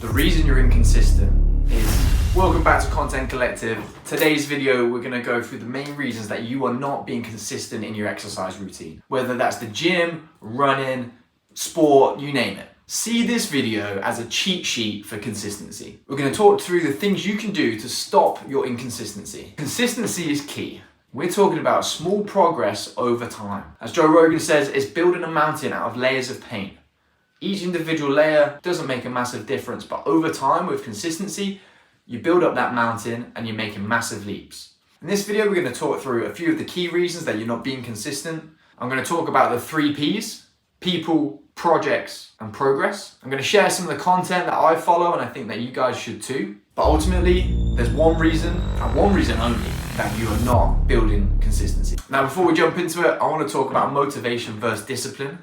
The reason you're inconsistent is, welcome back to Content Collective. Today's video, we're gonna go through the main reasons that you are not being consistent in your exercise routine. Whether that's the gym, running, sport, you name it. See this video as a cheat sheet for consistency. We're gonna talk through the things you can do to stop your inconsistency. Consistency is key. We're talking about small progress over time. As Joe Rogan says, it's building a mountain out of layers of paint. Each individual layer doesn't make a massive difference, but over time with consistency, you build up that mountain and you're making massive leaps. In this video, we're going to talk through a few of the key reasons that you're not being consistent. I'm going to talk about the 3 Ps: people, projects, and progress. I'm going to share some of the content that I follow and I think that you guys should too. But ultimately, there's one reason, and one reason only, that you are not building consistency. Now, before we jump into it, I want to talk about motivation versus discipline.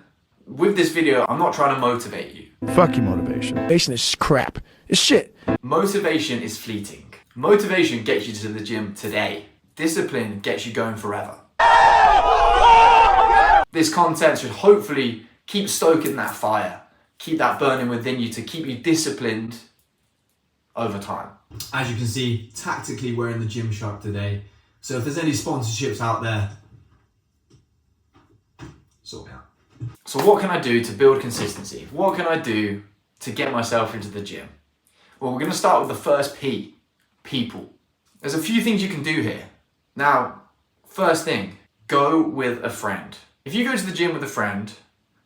With this video, I'm not trying to motivate you. Fuck your motivation. Motivation is crap. It's shit. Motivation is fleeting. Motivation gets you to the gym today. Discipline gets you going forever. This content should hopefully keep stoking that fire, keep that burning within you to keep you disciplined over time. As you can see, tactically we're in the gym shop today. So if there's any sponsorships out there, sort me out. So what can I do to build consistency? What can I do to get myself into the gym? Well, we're going to start with the first P, people. There's a few things you can do here. Now, first thing, go with a friend. If you go to the gym with a friend,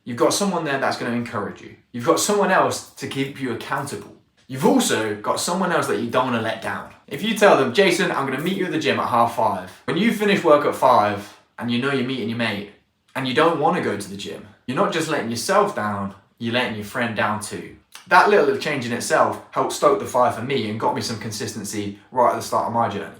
you've got someone there that's going to encourage you. You've got someone else to keep you accountable. You've also got someone else that you don't want to let down. If you tell them, Jason, I'm going to meet you at the gym at 5:30. When you finish work at 5 and you know you're meeting your mate and you don't want to go to the gym, you're not just letting yourself down, you're letting your friend down too. That little change in itself helped stoke the fire for me and got me some consistency right at the start of my journey.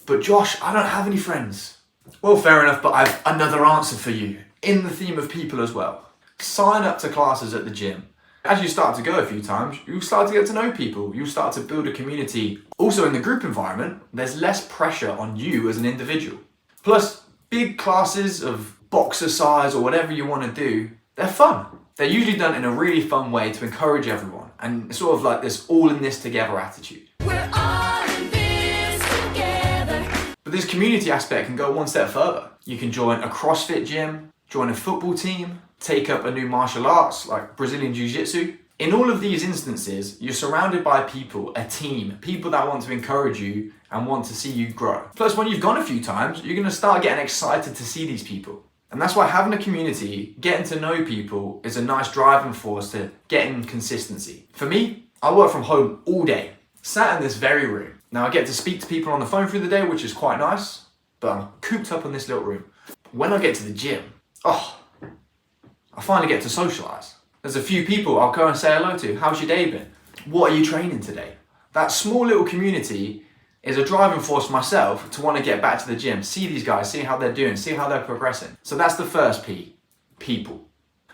But Josh, I don't have any friends. Well, fair enough, but I've another answer for you in the theme of people as well. Sign up to classes at the gym. As you start to go a few times, you'll start to get to know people. You'll start to build a community. Also in the group environment, there's less pressure on you as an individual. Plus, big classes of boxercise or whatever you want to do, they're fun. They're usually done in a really fun way to encourage everyone. And it's sort of like this all in this together attitude. We're all in this together. But this community aspect can go one step further. You can join a CrossFit gym, join a football team, take up a new martial arts like Brazilian Jiu-Jitsu. In all of these instances, you're surrounded by people, a team, people that want to encourage you and want to see you grow. Plus, when you've gone a few times, you're going to start getting excited to see these people. And that's why having a community, getting to know people is a nice driving force to getting consistency. For me, I work from home all day, sat in this very room. Now I get to speak to people on the phone through the day, which is quite nice, but I'm cooped up in this little room. When I get to the gym, I finally get to socialize. There's a few people I'll go and say hello to. How's your day been? What are you training today? That small little community is a driving force for myself to want to get back to the gym, see these guys, see how they're doing, see how they're progressing. So that's the first P, people.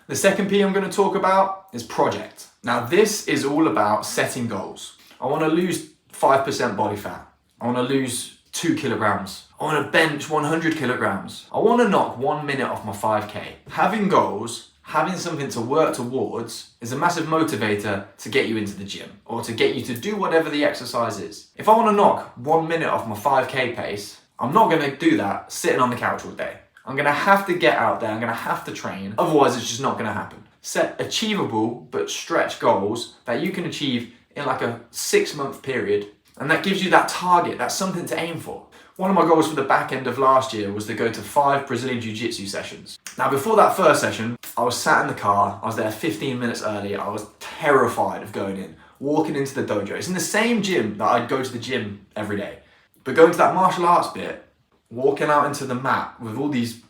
The second P I'm going to talk about is project. Now this is all about setting goals. I want to lose 5% body fat. I want to lose 2 kilograms. I want to bench 100 kilograms. I want to knock 1 minute off my 5K. Having goals, having something to work towards is a massive motivator to get you into the gym or to get you to do whatever the exercise is. If I want to knock 1 minute off my 5K pace, I'm not going to do that sitting on the couch all day. I'm going to have to get out there. I'm going to have to train. Otherwise, it's just not going to happen. Set achievable but stretch goals that you can achieve in like a 6-month period. And that gives you that target. That's something to aim for. One of my goals for the back end of last year was to go to 5 Brazilian Jiu-Jitsu sessions. Now, before that first session, I was sat in the car. I was there 15 minutes early. I was terrified of going in, walking into the dojo. It's in the same gym that I'd go to the gym every day. But going to that martial arts bit, walking out into the mat with all these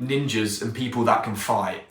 ninjas and people that can fight,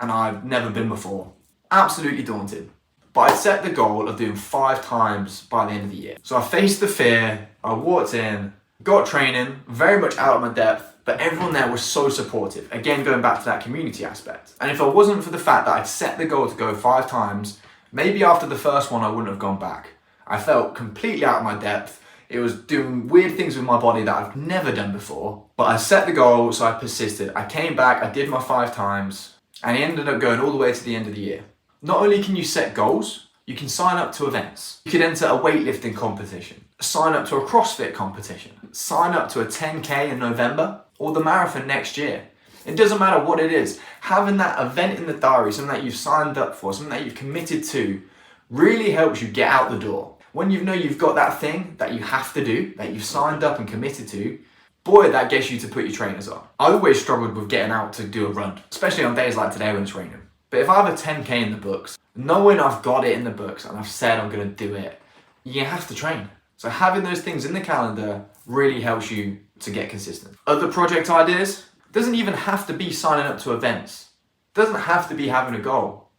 and I've never been before, absolutely daunting. But I set the goal of doing 5 times by the end of the year. So I faced the fear, I walked in, got training, very much out of my depth, but everyone there was so supportive. Again, going back to that community aspect. And if it wasn't for the fact that I'd set the goal to go 5 times, maybe after the first one I wouldn't have gone back. I felt completely out of my depth. It was doing weird things with my body that I've never done before. But I set the goal, so I persisted. I came back, I did my 5 times, and it ended up going all the way to the end of the year. Not only can you set goals, You can sign up to events. You could enter a weightlifting competition, sign up to a CrossFit competition, sign up to a 10K in November or the marathon next year. It doesn't matter what it is. Having that event in the diary, something that you've signed up for, something that you've committed to, really helps you get out the door. When you know you've got that thing that you have to do, that you've signed up and committed to, boy, that gets you to put your trainers on. I always struggled with getting out to do a run, especially on days like today when it's raining. But if I have a 10K in the books, knowing I've got it in the books and I've said I'm going to do it, you have to train. So having those things in the calendar really helps you to get consistent. Other project ideas, doesn't even have to be signing up to events. Doesn't have to be having a goal.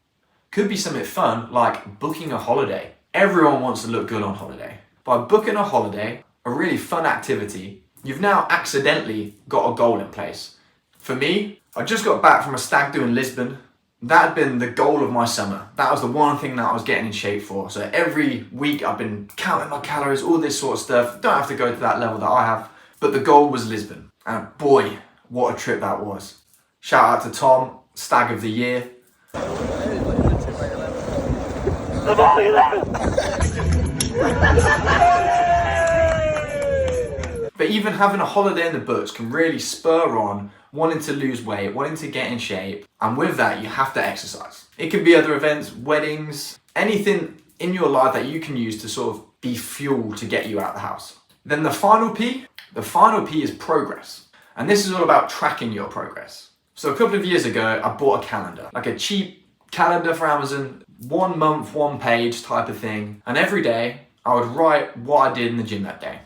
Could be something fun like booking a holiday. Everyone wants to look good on holiday. By booking a holiday, a really fun activity, you've now accidentally got a goal in place. For me, I just got back from a stag do in Lisbon. That had been the goal of my summer. That was the one thing that I was getting in shape for. So every week I've been counting my calories, all this sort of stuff. Don't have to go to that level that I have. But the goal was Lisbon. And boy, what a trip that was. Shout out to Tom, stag of the year. But even having a holiday in the books can really spur on wanting to lose weight, wanting to get in shape. And with that, you have to exercise. It could be other events, weddings, anything in your life that you can use to sort of be fuel to get you out of the house. Then the final P is progress. And this is all about tracking your progress. So a couple of years ago, I bought a calendar, like a cheap calendar for Amazon, 1 month, 1 page type of thing. And every day I would write what I did in the gym that day.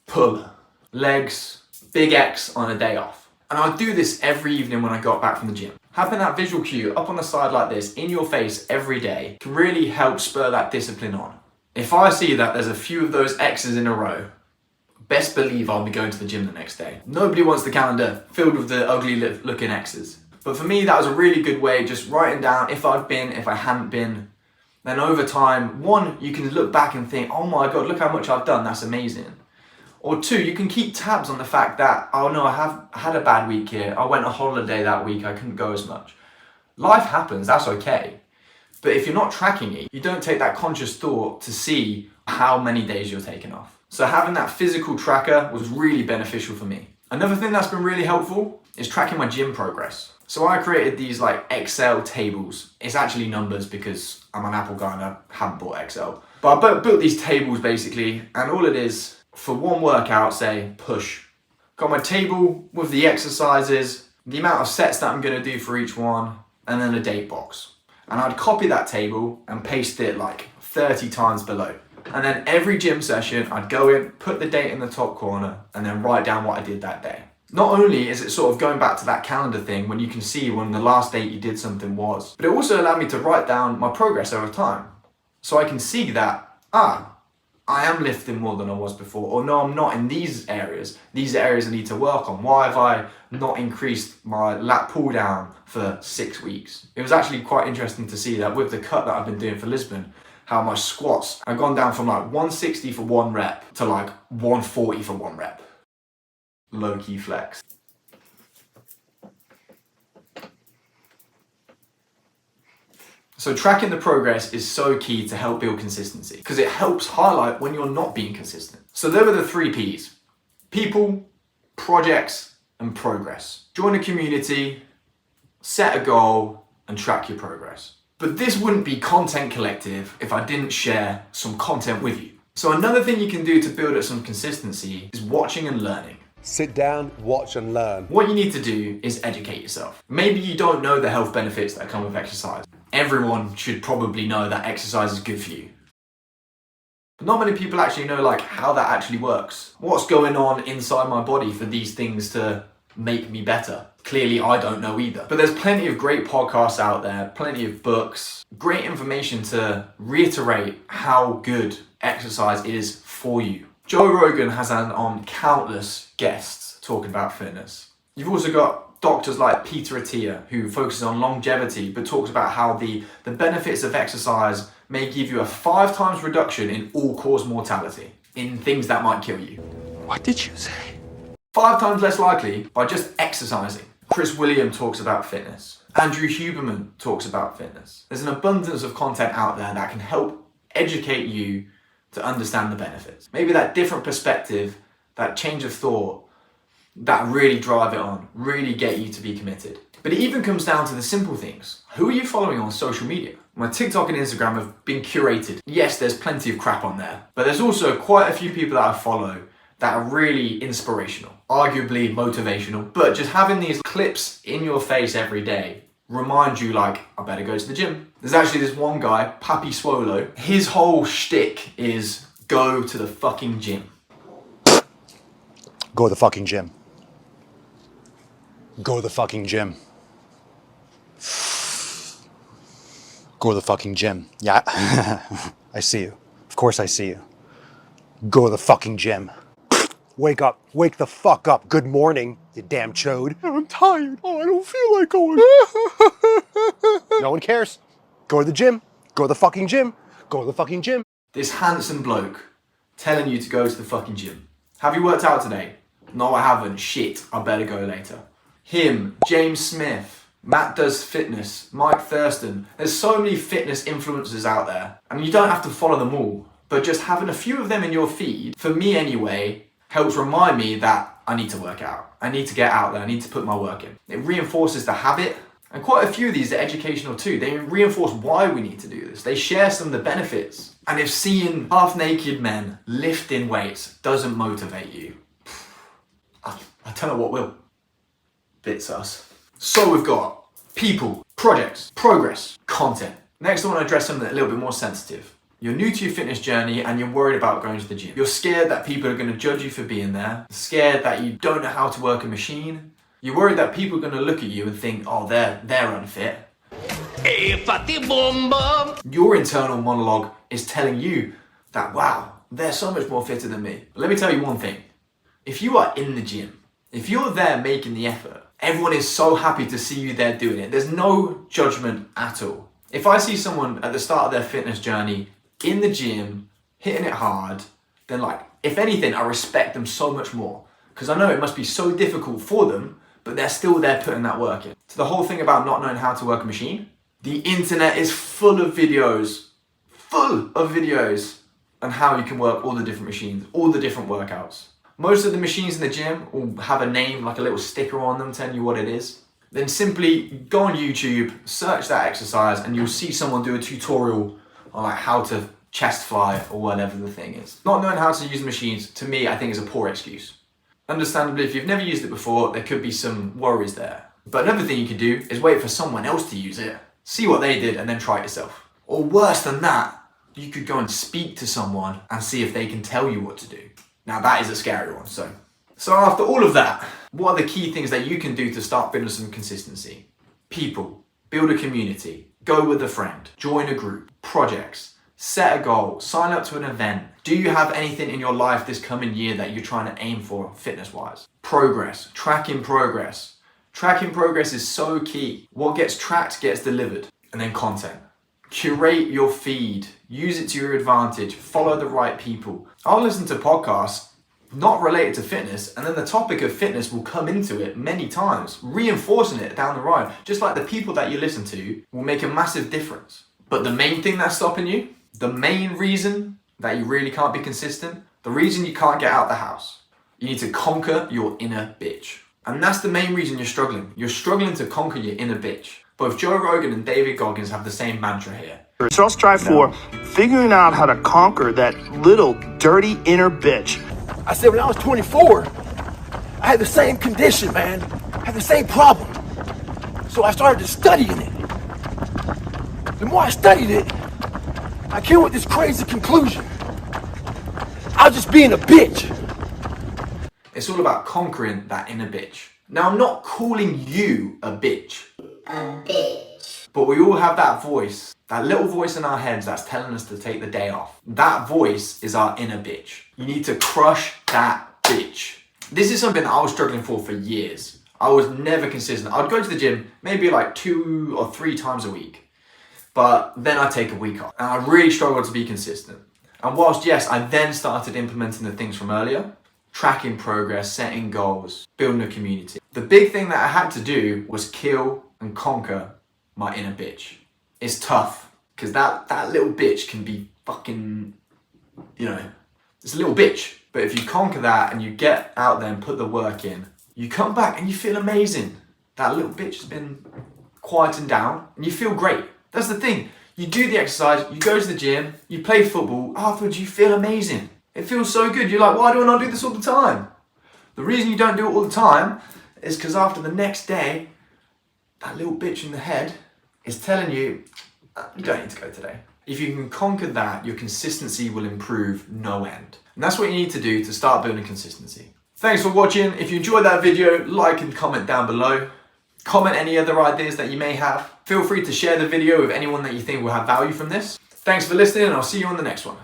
Pull, legs, big X on a day off. And I'd do this every evening when I got back from the gym. Having that visual cue up on the side like this in your face every day can really help spur that discipline on. If I see that there's a few of those X's in a row, best believe I'll be going to the gym the next day. Nobody wants the calendar filled with the ugly looking X's. But for me, that was a really good way, just writing down if I've been, if I hadn't been. Then over time, 1, you can look back and think, oh my God, look how much I've done, that's amazing. Or 2, you can keep tabs on the fact that, oh no, I have had a bad week here. I went on holiday that week, I couldn't go as much. Life happens, that's okay. But if you're not tracking it, you don't take that conscious thought to see how many days you're taking off. So having that physical tracker was really beneficial for me. Another thing that's been really helpful is tracking my gym progress. So I created these like Excel tables. It's actually numbers because I'm an Apple guy and I haven't bought Excel. But I built these tables basically, and all it is, for one workout, say push. Got my table with the exercises, the amount of sets that I'm gonna do for each one, and then a date box. And I'd copy that table and paste it like 30 times below. And then every gym session, I'd go in, put the date in the top corner, and then write down what I did that day. Not only is it sort of going back to that calendar thing when you can see when the last date you did something was, but it also allowed me to write down my progress over time. So I can see that, I am lifting more than I was before, or no, I'm not in these areas. These areas I need to work on. Why have I not increased my lat pull down for 6 weeks? It was actually quite interesting to see that with the cut that I've been doing for Lisbon, how my squats have gone down from like 160 for 1 rep to like 140 for 1 rep. Low key flex. So tracking the progress is so key to help build consistency because it helps highlight when you're not being consistent. So there were the 3 Ps: people, projects, and progress. Join a community, set a goal, and track your progress. But this wouldn't be Content Collective if I didn't share some content with you. So another thing you can do to build up some consistency is watching and learning. Sit down, watch and learn. What you need to do is educate yourself. Maybe you don't know the health benefits that come with exercise. Everyone should probably know that exercise is good for you. But not many people actually know like how that actually works. What's going on inside my body for these things to make me better? Clearly I don't know either. But there's plenty of great podcasts out there, plenty of books, great information to reiterate how good exercise is for you. Joe Rogan has had on countless guests talking about fitness. You've also got doctors like Peter Attia, who focuses on longevity, but talks about how the benefits of exercise may give you a 5 times reduction in all-cause mortality, in things that might kill you. What did you say? 5 times less likely by just exercising. Chris William talks about fitness. Andrew Huberman talks about fitness. There's an abundance of content out there that can help educate you to understand the benefits. Maybe that different perspective, that change of thought, that really drive it on, really get you to be committed. But it even comes down to the simple things. Who are you following on social media? My TikTok and Instagram have been curated. Yes, there's plenty of crap on there, but there's also quite a few people that I follow that are really inspirational, arguably motivational, but just having these clips in your face every day remind you like, I better go to the gym. There's actually this one guy, Swolio, his whole shtick is go to the fucking gym. Go to the fucking gym. Go to the fucking gym. Go to the fucking gym. Yeah, I see you. Of course I see you. Go to the fucking gym. Wake up. Wake the fuck up. Good morning, you damn chode. I'm tired. Oh, I don't feel like going. No one cares. Go to the gym. Go to the fucking gym. Go to the fucking gym. This handsome bloke telling you to go to the fucking gym. Have you worked out today? No, I haven't. Shit, I better go later. Him, James Smith, Mattdoesfitness, Mike Thurston. There's so many fitness influencers out there, and you don't have to follow them all, but just having a few of them in your feed, for me anyway, helps remind me that I need to work out. I need to get out there. I need to put my work in. It reinforces the habit. And quite a few of these are educational too. They reinforce why we need to do this. They share some of the benefits. And if seeing half-naked men lifting weights doesn't motivate you, I don't know what will. Bits us. So we've got people, projects, progress, content. Next I want to address something a little bit more sensitive. You're new to your fitness journey and you're worried about going to the gym. You're scared that people are going to judge you for being there. Scared that you don't know how to work a machine. You're worried that people are going to look at you and think, oh, they're unfit. Your internal monologue is telling you that, wow, they're so much more fitter than me. But let me tell you one thing. If you are in the gym, if you're there making the effort, everyone is so happy to see you there doing it. There's no judgment at all. If I see someone at the start of their fitness journey in the gym, hitting it hard, then like, if anything, I respect them so much more. Because I know it must be so difficult for them, but they're still there putting that work in. So the whole thing about not knowing how to work a machine, the internet is full of videos on how you can work all the different machines, all the different workouts. Most of the machines in the gym will have a name, like a little sticker on them telling you what it is. Then simply go on YouTube, search that exercise, and you'll see someone do a tutorial on like how to chest fly or whatever the thing is. Not knowing how to use the machines, to me, I think is a poor excuse. Understandably, if you've never used it before, there could be some worries there. But another thing you could do is wait for someone else to use it, see what they did, and then try it yourself. Or worse than that, you could go and speak to someone and see if they can tell you what to do. Now that is a scary one, so after all of that, what are the key things that you can do to start building some consistency? People, build a community, go with a friend, join a group, projects, set a goal, sign up to an event. Do you have anything in your life this coming year that you're trying to aim for fitness-wise? Progress, tracking progress. Tracking progress is so key. What gets tracked gets delivered. And then content. Curate your feed, use it to your advantage, follow the right people. I'll listen to podcasts not related to fitness, and then the topic of fitness will come into it many times, reinforcing it down the road. Just like the people that you listen to will make a massive difference. But the main thing that's stopping you, the main reason that you really can't be consistent, the reason you can't get out the house, you need to conquer your inner bitch. And that's the main reason you're struggling. You're struggling to conquer your inner bitch. Both Joe Rogan and David Goggins have the same mantra here. So I'll strive for figuring out how to conquer that little dirty inner bitch. I said when I was 24, I had the same condition, man. I had the same problem. So I started studying it. The more I studied it, I came with this crazy conclusion. I was just being a bitch. It's all about conquering that inner bitch. Now, I'm not calling you a bitch. But we all have that voice, that little voice in our heads that's telling us to take the day off. That voice is our inner bitch. You need to crush that bitch. This is something that I was struggling for years. I was never consistent. I'd go to the gym maybe like 2 or 3 times a week. But then I'd take a week off. And I really struggled to be consistent. And whilst, yes, I then started implementing the things from earlier, tracking progress, setting goals, building a community. The big thing that I had to do was kill and conquer my inner bitch. It's tough, because that little bitch can be fucking, it's a little bitch. But if you conquer that and you get out there and put the work in, you come back and you feel amazing. That little bitch has been quietened down and you feel great. That's the thing. You do the exercise, you go to the gym, you play football, afterwards you feel amazing. It feels so good. You're like, why do I not do this all the time? The reason you don't do it all the time is because after the next day, that little bitch in the head is telling you, you don't need to go today. If you can conquer that, your consistency will improve no end. And that's what you need to do to start building consistency. Thanks for watching. If you enjoyed that video, like and comment down below. Comment any other ideas that you may have. Feel free to share the video with anyone that you think will have value from this. Thanks for listening, and I'll see you on the next one.